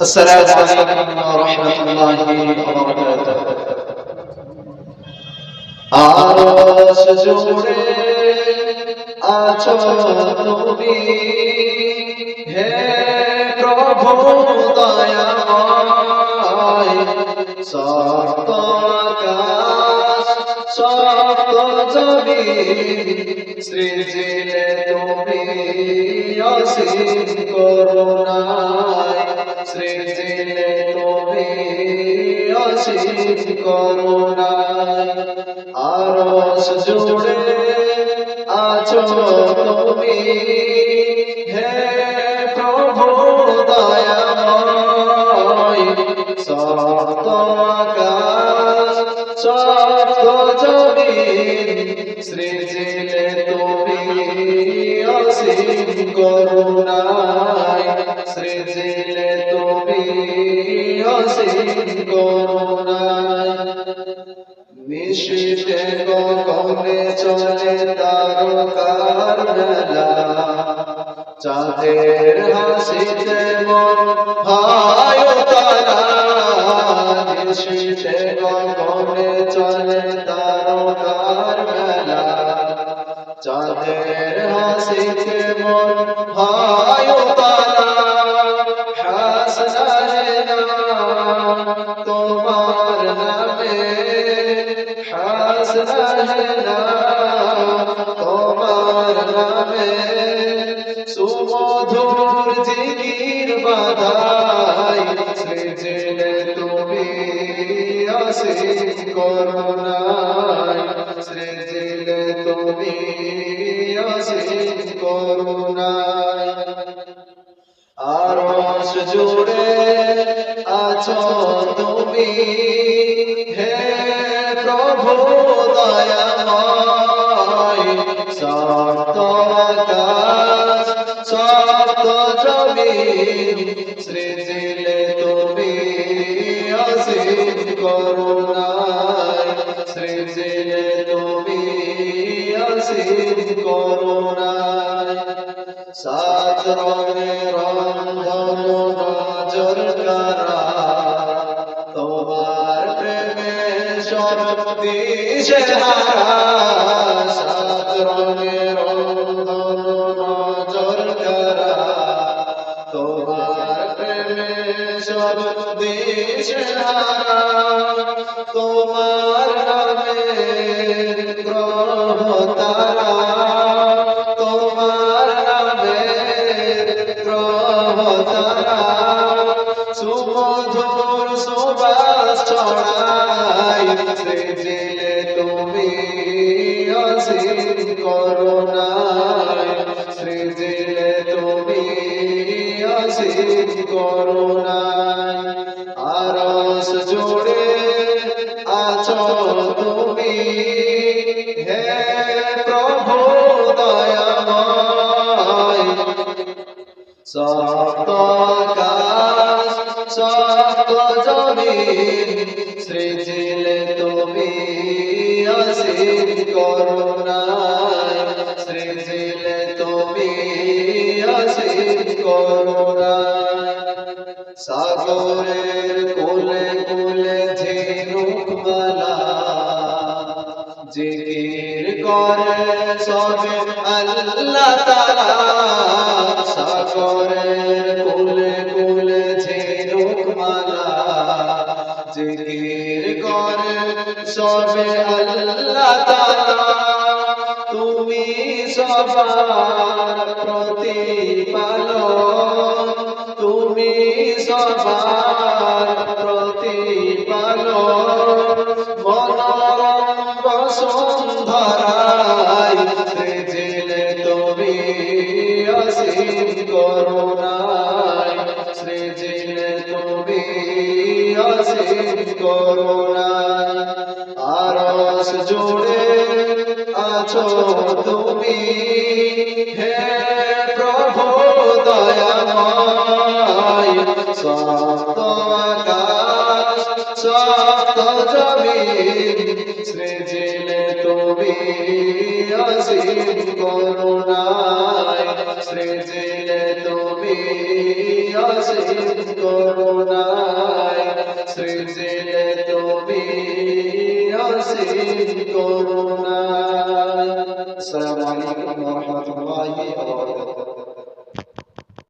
আসসালামু আলাইকুম ওয়া রাহমাতুল্লাহি ওয়া বারাকাতুহু। আরশ জুড়ে আছো তুমি, হে প্রভু দয়াময়। সপ্ত আকাশ সপ্ত জমিন সৃজিলে তুমি অসীম করুণায়। সৃজিলে তুমি অসীম করুণায়। আরশ জুড়ে আছো তুমি, হে প্রভু দয়াময়। সপ্ত আকাশ সপ্ত জমিন সৃজিলে তুমি অসীম করুণায়। সৃজিলে তুমি অসীম করুণায়। নিশীথে গগনে চলে তারকার মেলা, চাঁদের হাসিতে মন ভায় তারা। নিশীথে গগনে চলে তারকার মেলা, চাঁদের হাসিতে মন ভায় তারা। হাসনা হে নাম তোমার নামে, হাসনা হে নাম তোমার নামে। সুমধুর জিকির বাধাই, সৃজিলে তুমি অসীম করুণায়। সৃজিলে তুমি অসীম করুণায়। আরশ জুড়ে আছো তুমি, হে প্রভু দয়াময়। সপ্ত আকাশ সপ্ত জমিন সৃজিলে তুমি অসীম করুণায়। সৃজিলে তুমি অসীম করুণায়। সাত রঙের রন্ধন নজর কারা, তোমার প্রেমে সব দিশেহারা। সাত রঙের রন্ধন নজর কারা, তোমার প্রেমে সব দিশেহারা। তোমার নামে গ্রহ তারা, তোমার নামে গ্রহ তারা। সুমধুর সুবাস ছড়ায়, সৃজিলে তুমি অসীম করুণায়। সৃজিলে তুমি অসীম করুণায়। আরশ জুড়ে আছো তুমি, হে প্রভু দয়াময়। সপ্ত আকাশ সপ্ত জমিন সৃজিলে তুমি অসীম করুণায়। সৃজিলে তুমি অসীম করুণায়। সাগরের কোলে কোলে ঝিনুক মালা, জিকির করে সবে আল্লাহ তাআলা। সাগরের কোলে কোলে ঝিনুক মালা, জিকির করে সবে আল্লাহ তাআলা। তুমি সবার প্রতিপালক, তুমি সবার প্রতিপালক। মনোরম বসুন্ধরায়, সৃজিলে তুমি অসীম করুণায়। সৃজিলে তুমি অসীম করুণায়। আরশ জুড়ে আছো তুমি, হে প্রভু দয়াময়। সপ্ত আকাশ সপ্ত জমিন সৃজিলে তুমি অসীম করুণায়। সৃজিলে তুমি অসীম করুণায় সৃজিলে তুমি অসীম করুণায়। আসসালামু আলাইকুম ওয়া রাহমাতুল্লাহি ওয়া বারাকাতুহু।